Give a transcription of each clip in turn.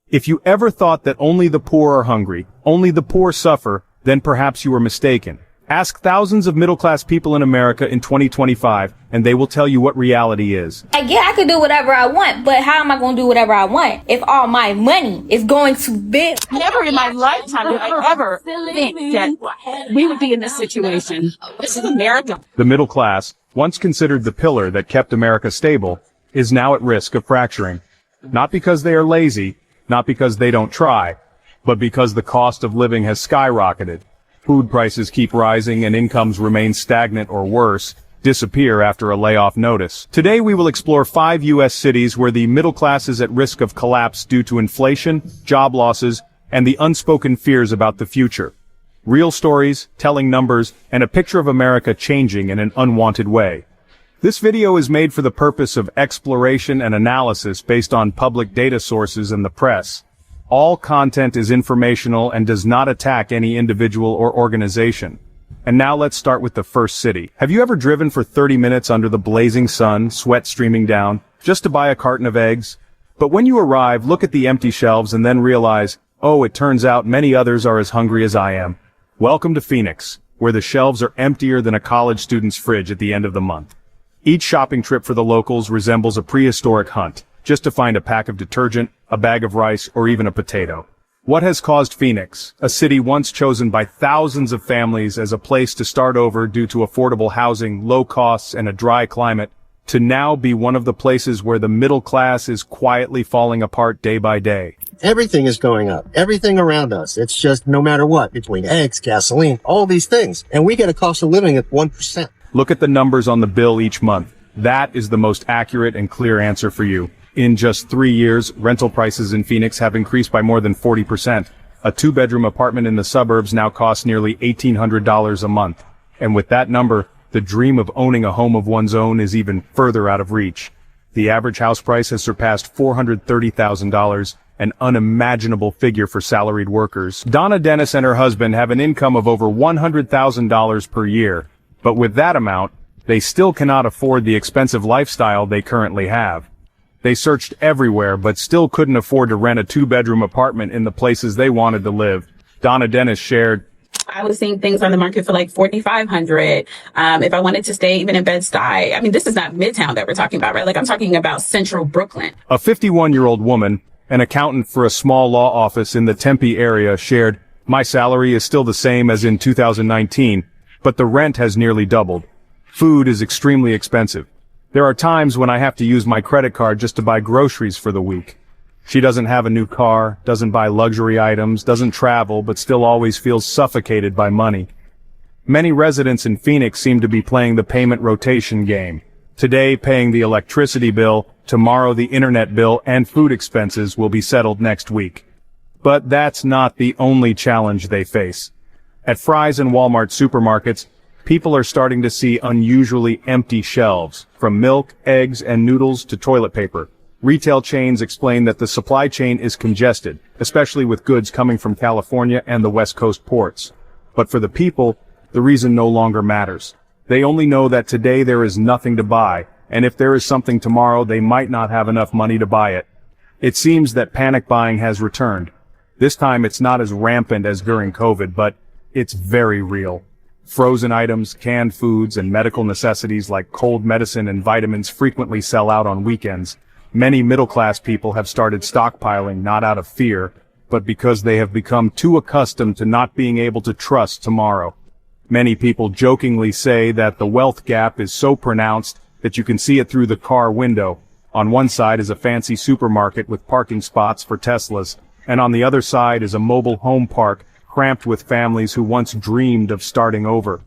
If you ever thought that only the poor are hungry, only the poor suffer, then perhaps you were mistaken. Ask thousands of middle-class people in America in 2025, and they will tell you what reality is. Yeah, I can do whatever I want, but how am I going to do whatever I want if all my money is going to bills? Never in my lifetime did I ever think that we would be in this situation. This is America. The middle class, once considered the pillar that kept America stable, is now at risk of fracturing. Not because they are lazy, not because they don't try, but because the cost of living has skyrocketed. Food prices keep rising and incomes remain stagnant or worse, disappear after a layoff notice. Today we will explore 5 U.S. cities where the middle class is at risk of collapse due to inflation, job losses, and the unspoken fears about the future. Real stories, telling numbers, and a picture of America changing in an unwanted way. This video is made for the purpose of exploration and analysis based on public data sources and the press. All content is informational and does not attack any individual or organization. And now let's start with the first city. Have you ever driven for 30 minutes under the blazing sun, sweat streaming down, just to buy a carton of eggs? But when you arrive, look at the empty shelves and then realize, oh, it turns out many others are as hungry as I am. Welcome to Phoenix, where the shelves are emptier than a college student's fridge at the end of the month. Each shopping trip for the locals resembles a prehistoric hunt, just to find a pack of detergent, a bag of rice, or even a potato. What has caused Phoenix, a city once chosen by thousands of families as a place to start over due to affordable housing, low costs, and a dry climate, to now be one of the places where the middle class is quietly falling apart day by day? Everything is going up. Everything around us. It's just no matter what, between eggs, gasoline, all these things. And we get a cost of living at 1%. Look at the numbers on the bill each month. That is the most accurate and clear answer for you. In just 3 years, rental prices in Phoenix have increased by more than 40%. A 2-bedroom apartment in the suburbs now costs nearly $1,800 a month. And with that number, the dream of owning a home of one's own is even further out of reach. The average house price has surpassed $430,000, an unimaginable figure for salaried workers. Donna Dennis and her husband have an income of over $100,000 per year. But with that amount, they still cannot afford the expensive lifestyle they currently have. They searched everywhere, but still couldn't afford to rent a 2-bedroom apartment in the places they wanted to live. Donna Dennis shared, I was seeing things on the market for like $4,500. If I wanted to stay even in Bed-Stuy. I mean, this is not Midtown that we're talking about, right? Like I'm talking about Central Brooklyn. A 51-year-old woman, an accountant for a small law office in the Tempe area, shared, my salary is still the same as in 2019, but the rent has nearly doubled. Food is extremely expensive. There are times when I have to use my credit card just to buy groceries for the week. She doesn't have a new car, doesn't buy luxury items, doesn't travel, but still always feels suffocated by money. Many residents in Phoenix seem to be playing the payment rotation game. Today paying the electricity bill, tomorrow the internet bill, and food expenses will be settled next week. But that's not the only challenge they face. At Fry's and Walmart supermarkets, people are starting to see unusually empty shelves, from milk, eggs, and noodles to toilet paper. Retail chains explain that the supply chain is congested, especially with goods coming from California and the West Coast ports. But for the people, the reason no longer matters. They only know that today there is nothing to buy, and if there is something tomorrow, they might not have enough money to buy it. It seems that panic buying has returned. This time it's not as rampant as during COVID, but it's very real. Frozen items, canned foods, and medical necessities like cold medicine and vitamins frequently sell out on weekends. Many middle-class people have started stockpiling not out of fear, but because they have become too accustomed to not being able to trust tomorrow. Many people jokingly say that the wealth gap is so pronounced that you can see it through the car window. On one side is a fancy supermarket with parking spots for Teslas, and on the other side is a mobile home park cramped with families who once dreamed of starting over.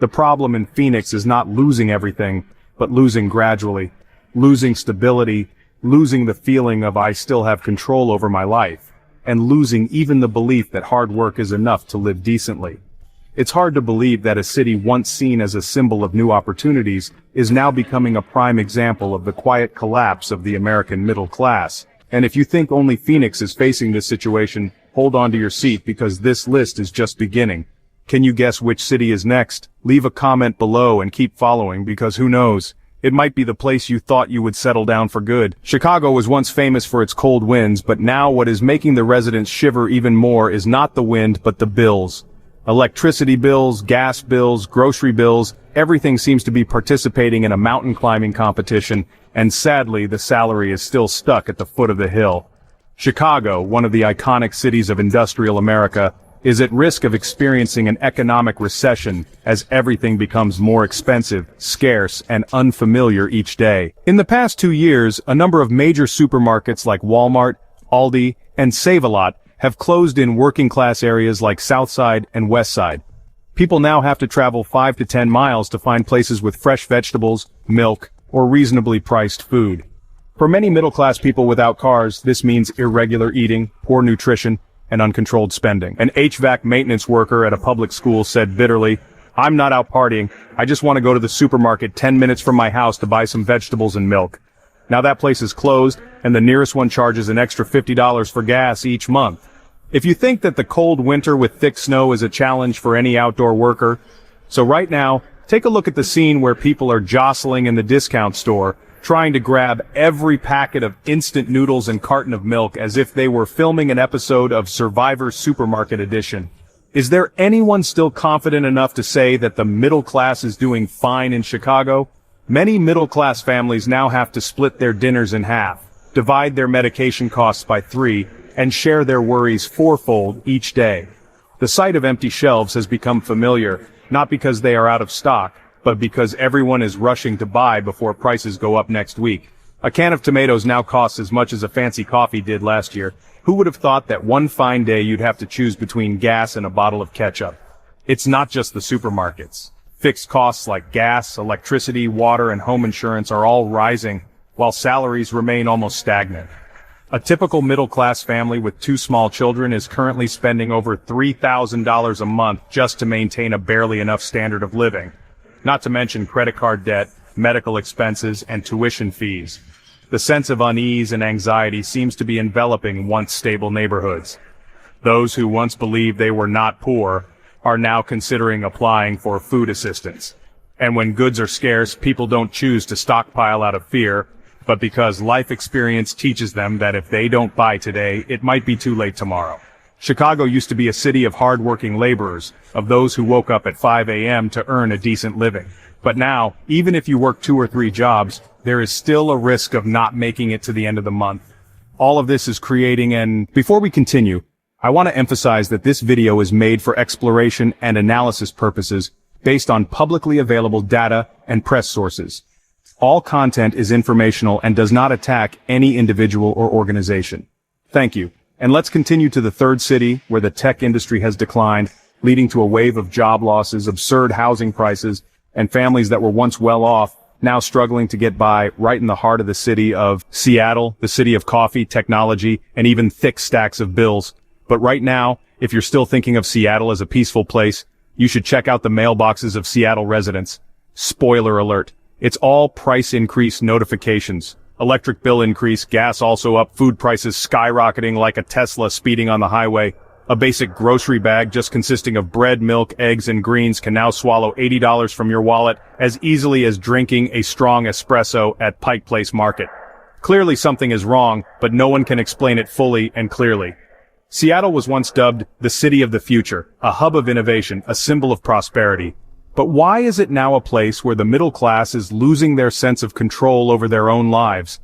The problem in Phoenix is not losing everything, but losing gradually. Losing stability, losing the feeling of I still have control over my life, and losing even the belief that hard work is enough to live decently. It's hard to believe that a city once seen as a symbol of new opportunities is now becoming a prime example of the quiet collapse of the American middle class. And if you think only Phoenix is facing this situation, hold on to your seat because this list is just beginning. Can you guess which city is next? Leave a comment below and keep following because who knows, it might be the place you thought you would settle down for good. Chicago was once famous for its cold winds, but now what is making the residents shiver even more is not the wind but the bills. Electricity bills, gas bills, grocery bills, everything seems to be participating in a mountain climbing competition, and sadly the salary is still stuck at the foot of the hill. Chicago, one of the iconic cities of industrial America, is at risk of experiencing an economic recession as everything becomes more expensive, scarce, and unfamiliar each day. In the past 2 years, a number of major supermarkets like Walmart, Aldi, and Save-A-Lot have closed in working-class areas like Southside and Westside. People now have to travel 5 to 10 miles to find places with fresh vegetables, milk, or reasonably priced food. For many middle-class people without cars, this means irregular eating, poor nutrition, and uncontrolled spending. An HVAC maintenance worker at a public school said bitterly, "I'm not out partying, I just want to go to the supermarket 10 minutes from my house to buy some vegetables and milk." Now that place is closed, and the nearest one charges an extra $50 for gas each month. If you think that the cold winter with thick snow is a challenge for any outdoor worker, so right now, take a look at the scene where people are jostling in the discount store, trying to grab every packet of instant noodles and carton of milk as if they were filming an episode of Survivor Supermarket Edition. Is there anyone still confident enough to say that the middle class is doing fine in Chicago? Many middle-class families now have to split their dinners in half, divide their medication costs by 3, and share their worries fourfold each day. The sight of empty shelves has become familiar, not because they are out of stock, but because everyone is rushing to buy before prices go up next week. A can of tomatoes now costs as much as a fancy coffee did last year. Who would have thought that one fine day you'd have to choose between gas and a bottle of ketchup? It's not just the supermarkets. Fixed costs like gas, electricity, water, and home insurance are all rising, while salaries remain almost stagnant. A typical middle-class family with 2 small children is currently spending over $3,000 a month just to maintain a barely enough standard of living. Not to mention credit card debt, medical expenses, and tuition fees. The sense of unease and anxiety seems to be enveloping once stable neighborhoods. Those who once believed they were not poor are now considering applying for food assistance. And when goods are scarce, people don't choose to stockpile out of fear, but because life experience teaches them that if they don't buy today, it might be too late tomorrow. Chicago used to be a city of hard-working laborers, of those who woke up at 5 a.m. to earn a decent living. But now, even if you work 2 or 3 jobs, there is still a risk of not making it to the end of the month. All of this is creating Before we continue, I want to emphasize that this video is made for exploration and analysis purposes, based on publicly available data and press sources. All content is informational and does not attack any individual or organization. Thank you. And let's continue to the third city, where the tech industry has declined, leading to a wave of job losses, absurd housing prices, and families that were once well off, now struggling to get by, right in the heart of the city of Seattle, the city of coffee, technology, and even thick stacks of bills. But right now, if you're still thinking of Seattle as a peaceful place, you should check out the mailboxes of Seattle residents. Spoiler alert. It's all price increase notifications. Electric bill increase, gas also up, food prices skyrocketing like a Tesla speeding on the highway. A basic grocery bag just consisting of bread, milk, eggs, and greens can now swallow $80 from your wallet as easily as drinking a strong espresso at Pike Place Market. Clearly something is wrong, but no one can explain it fully and clearly. Seattle was once dubbed the city of the future, a hub of innovation, a symbol of prosperity. But why is it now a place where the middle class is losing their sense of control over their own lives?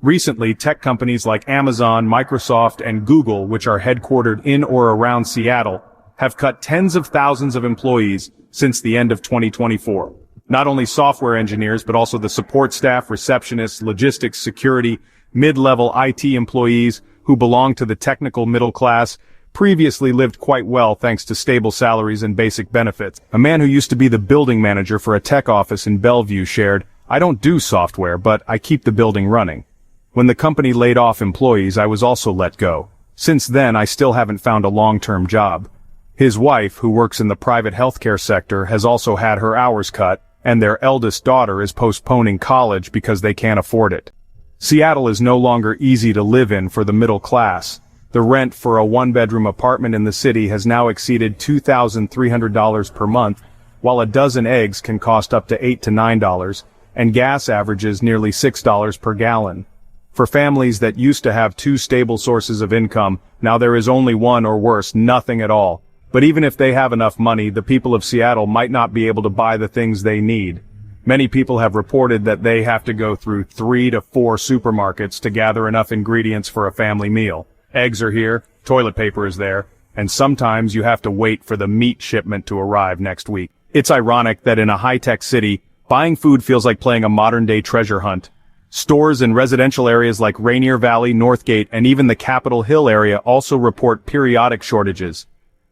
Recently, tech companies like Amazon, Microsoft, and Google, which are headquartered in or around Seattle, have cut tens of thousands of employees since the end of 2024. Not only software engineers, but also the support staff, receptionists, logistics, security, mid-level IT employees who belong to the technical middle class previously lived quite well thanks to stable salaries and basic benefits. A man who used to be the building manager for a tech office in Bellevue shared, "I don't do software, but I keep the building running. When the company laid off employees, I was also let go. Since then, I still haven't found a long-term job." His wife, who works in the private healthcare sector, has also had her hours cut, and their eldest daughter is postponing college because they can't afford it. Seattle is no longer easy to live in for the middle class. The rent for a 1-bedroom apartment in the city has now exceeded $2,300 per month, while a dozen eggs can cost up to $8 to $9, and gas averages nearly $6 per gallon. For families that used to have two stable sources of income, now there is only one, or worse, nothing at all. But even if they have enough money, the people of Seattle might not be able to buy the things they need. Many people have reported that they have to go through 3 to 4 supermarkets to gather enough ingredients for a family meal. Eggs are here, toilet paper is there, and sometimes you have to wait for the meat shipment to arrive next week. It's ironic that in a high-tech city, buying food feels like playing a modern-day treasure hunt. Stores in residential areas like Rainier Valley, Northgate, and even the Capitol Hill area also report periodic shortages.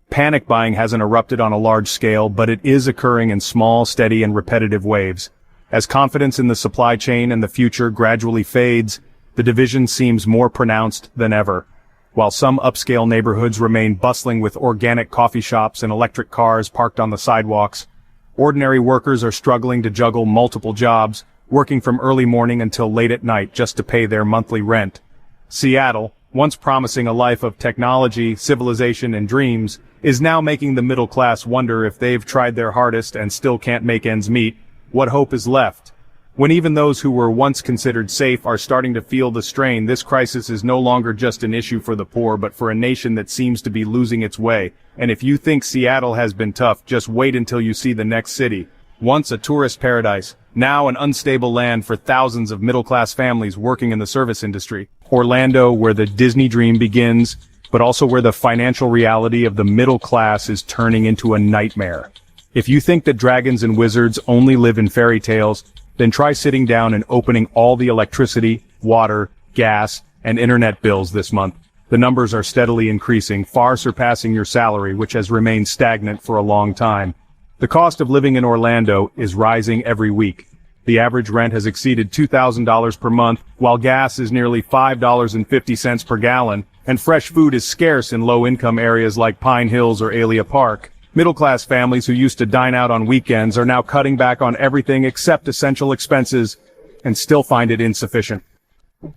Panic buying hasn't erupted on a large scale, but it is occurring in small, steady, and repetitive waves. As confidence in the supply chain and the future gradually fades, the division seems more pronounced than ever. While some upscale neighborhoods remain bustling with organic coffee shops and electric cars parked on the sidewalks, ordinary workers are struggling to juggle multiple jobs, working from early morning until late at night just to pay their monthly rent. Seattle, once promising a life of technology, civilization, and dreams, is now making the middle class wonder if they've tried their hardest and still can't make ends meet, what hope is left? When even those who were once considered safe are starting to feel the strain, this crisis is no longer just an issue for the poor, but for a nation that seems to be losing its way. And if you think Seattle has been tough, just wait until you see the next city. Once a tourist paradise, now an unstable land for thousands of middle-class families working in the service industry. Orlando, where the Disney dream begins, but also where the financial reality of the middle class is turning into a nightmare. If you think that dragons and wizards only live in fairy tales, then try sitting down and opening all the electricity, water, gas, and internet bills this month. The numbers are steadily increasing, far surpassing your salary, which has remained stagnant for a long time. The cost of living in Orlando is rising every week. The average rent has exceeded $2,000 per month, while gas is nearly $5.50 per gallon, and fresh food is scarce in low-income areas like Pine Hills or Alia Park. Middle-class families who used to dine out on weekends are now cutting back on everything except essential expenses and still find it insufficient.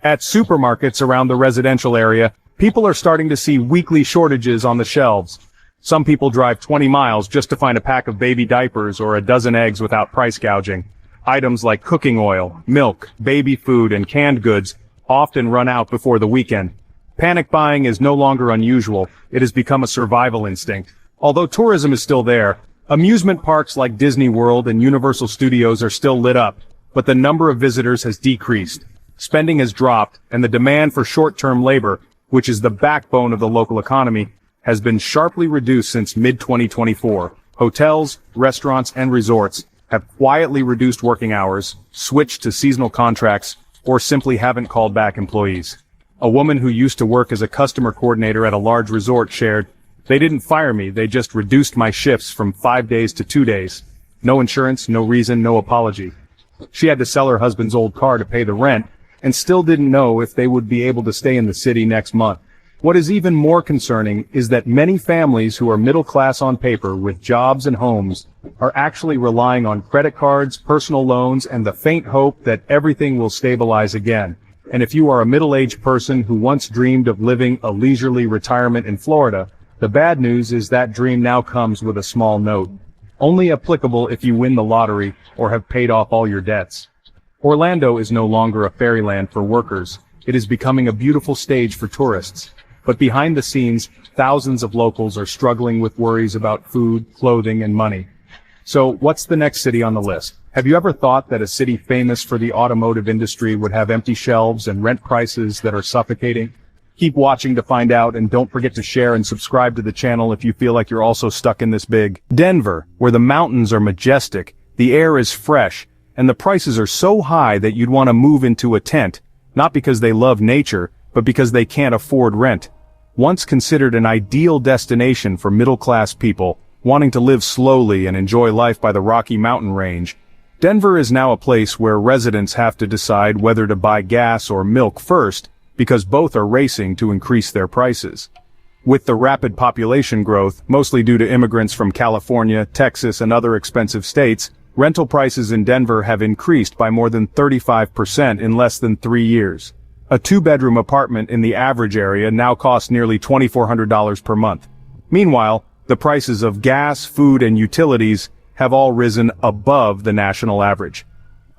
At supermarkets around the residential area, people are starting to see weekly shortages on the shelves. Some people drive 20 miles just to find a pack of baby diapers or a dozen eggs without price gouging. Items like cooking oil, milk, baby food, and canned goods often run out before the weekend. Panic buying is no longer unusual. It has become a survival instinct. Although tourism is still there, amusement parks like Disney World and Universal Studios are still lit up, but the number of visitors has decreased. Spending has dropped, and the demand for short-term labor, which is the backbone of the local economy, has been sharply reduced since mid-2024. Hotels, restaurants, and resorts have quietly reduced working hours, switched to seasonal contracts, or simply haven't called back employees. A woman who used to work as a customer coordinator at a large resort shared, "They didn't fire me, they just reduced my shifts from 5 days to 2 days. No insurance, no reason, no apology." She had to sell her husband's old car to pay the rent, and still didn't know if they would be able to stay in the city next month. What is even more concerning is that many families who are middle class on paper with jobs and homes are actually relying on credit cards, personal loans, and the faint hope that everything will stabilize again. And if you are a middle-aged person who once dreamed of living a leisurely retirement in Florida, the bad news is that dream now comes with a small note. Only applicable if you win the lottery or have paid off all your debts. Orlando is no longer a fairyland for workers. It is becoming a beautiful stage for tourists. But behind the scenes, thousands of locals are struggling with worries about food, clothing, and money. So what's the next city on the list? Have you ever thought that a city famous for the automotive industry would have empty shelves and rent prices that are suffocating? Keep watching to find out, and don't forget to share and subscribe to the channel if you feel like you're also stuck in this big. Denver, where the mountains are majestic, the air is fresh, and the prices are so high that you'd want to move into a tent, not because they love nature, but because they can't afford rent. Once considered an ideal destination for middle-class people wanting to live slowly and enjoy life by the Rocky Mountain range, Denver is now a place where residents have to decide whether to buy gas or milk first, because both are racing to increase their prices. With the rapid population growth, mostly due to immigrants from California, Texas, and other expensive states, rental prices in Denver have increased by more than 35% in less than 3 years. A 2-bedroom apartment in the average area now costs nearly $2,400 per month. Meanwhile, the prices of gas, food, and utilities have all risen above the national average.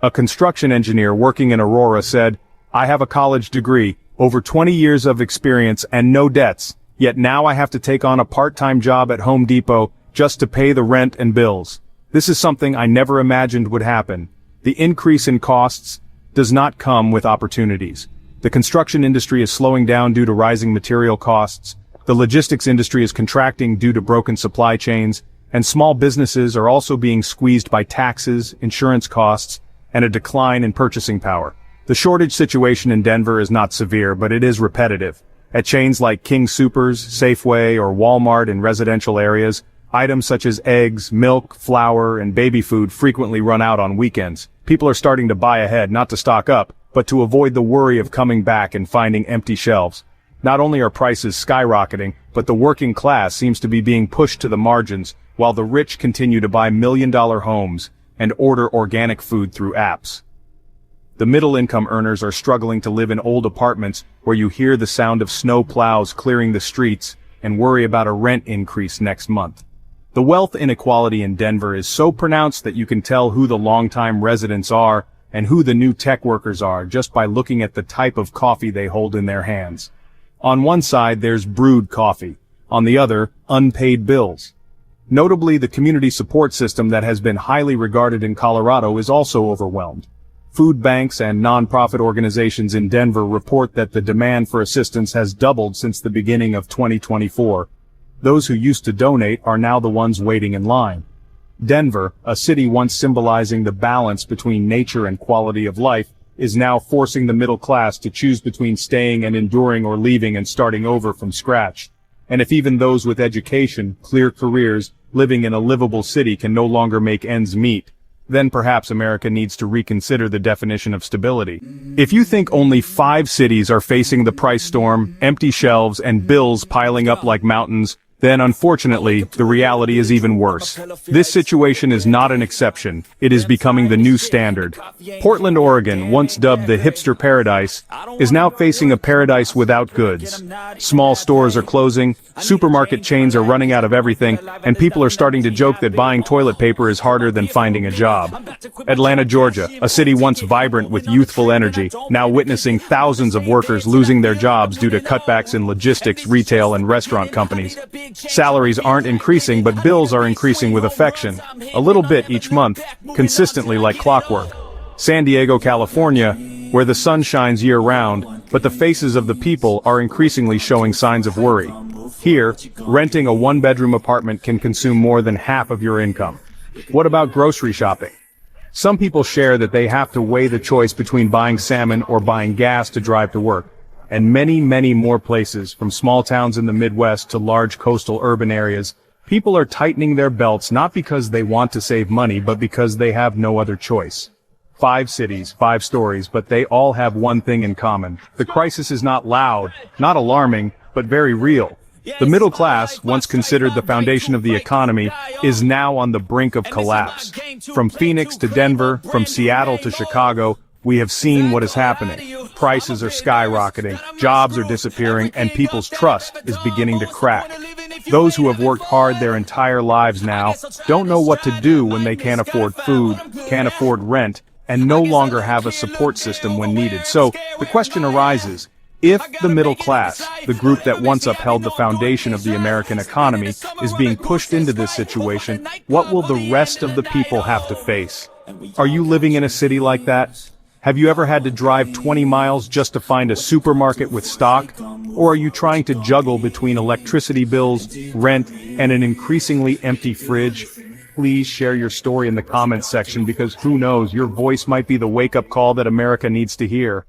A construction engineer working in Aurora said, "I have a college degree, over 20 years of experience and no debts, yet now I have to take on a part-time job at Home Depot just to pay the rent and bills. This is something I never imagined would happen. The increase in costs does not come with opportunities. The construction industry is slowing down due to rising material costs, the logistics industry is contracting due to broken supply chains, and small businesses are also being squeezed by taxes, insurance costs, and a decline in purchasing power. The shortage situation in Denver is not severe, but it is repetitive. At chains like King Soopers, Safeway, or Walmart in residential areas, items such as eggs, milk, flour, and baby food frequently run out on weekends. People are starting to buy ahead, not to stock up, but to avoid the worry of coming back and finding empty shelves. Not only are prices skyrocketing, but the working class seems to be being pushed to the margins, while the rich continue to buy million-dollar homes and order organic food through apps. The middle-income earners are struggling to live in old apartments where you hear the sound of snow plows clearing the streets and worry about a rent increase next month. The wealth inequality in Denver is so pronounced that you can tell who the longtime residents are and who the new tech workers are just by looking at the type of coffee they hold in their hands. On one side there's brewed coffee, on the other, unpaid bills. Notably, the community support system that has been highly regarded in Colorado is also overwhelmed. Food banks and nonprofit organizations in Denver report that the demand for assistance has doubled since the beginning of 2024. Those who used to donate are now the ones waiting in line. Denver, a city once symbolizing the balance between nature and quality of life, is now forcing the middle class to choose between staying and enduring or leaving and starting over from scratch. And if even those with education, clear careers, living in a livable city can no longer make ends meet, then perhaps America needs to reconsider the definition of stability. If you think only 5 cities are facing the price storm, empty shelves, and bills piling up like mountains, then unfortunately, the reality is even worse. This situation is not an exception, it is becoming the new standard. Portland, Oregon, once dubbed the hipster paradise, is now facing a paradise without goods. Small stores are closing, supermarket chains are running out of everything, and people are starting to joke that buying toilet paper is harder than finding a job. Atlanta, Georgia, a city once vibrant with youthful energy, now witnessing thousands of workers losing their jobs due to cutbacks in logistics, retail, and restaurant companies. Salaries aren't increasing, but bills are increasing with affection, a little bit each month, consistently like clockwork. San Diego, California, where the sun shines year-round, but the faces of the people are increasingly showing signs of worry. Here, renting a one-bedroom apartment can consume more than half of your income. What about grocery shopping? Some people share that they have to weigh the choice between buying salmon or buying gas to drive to work. And many more places, from small towns in the Midwest to large coastal urban areas, people are tightening their belts not because they want to save money, but because they have no other choice. 5 cities, 5 stories, but they all have one thing in common. The crisis is not loud, not alarming, but very real. The middle class, once considered the foundation of the economy, is now on the brink of collapse. From Phoenix to Denver, from Seattle to Chicago, we have seen what is happening. Prices are skyrocketing, jobs are disappearing, and people's trust is beginning to crack. Those who have worked hard their entire lives now don't know what to do when they can't afford food, can't afford rent, and no longer have a support system when needed. So, the question arises, if the middle class, the group that once upheld the foundation of the American economy, is being pushed into this situation, what will the rest of the people have to face? Are you living in a city like that? Have you ever had to drive 20 miles just to find a supermarket with stock? Or are you trying to juggle between electricity bills, rent, and an increasingly empty fridge? Please share your story in the comments section because who knows, your voice might be the wake-up call that America needs to hear.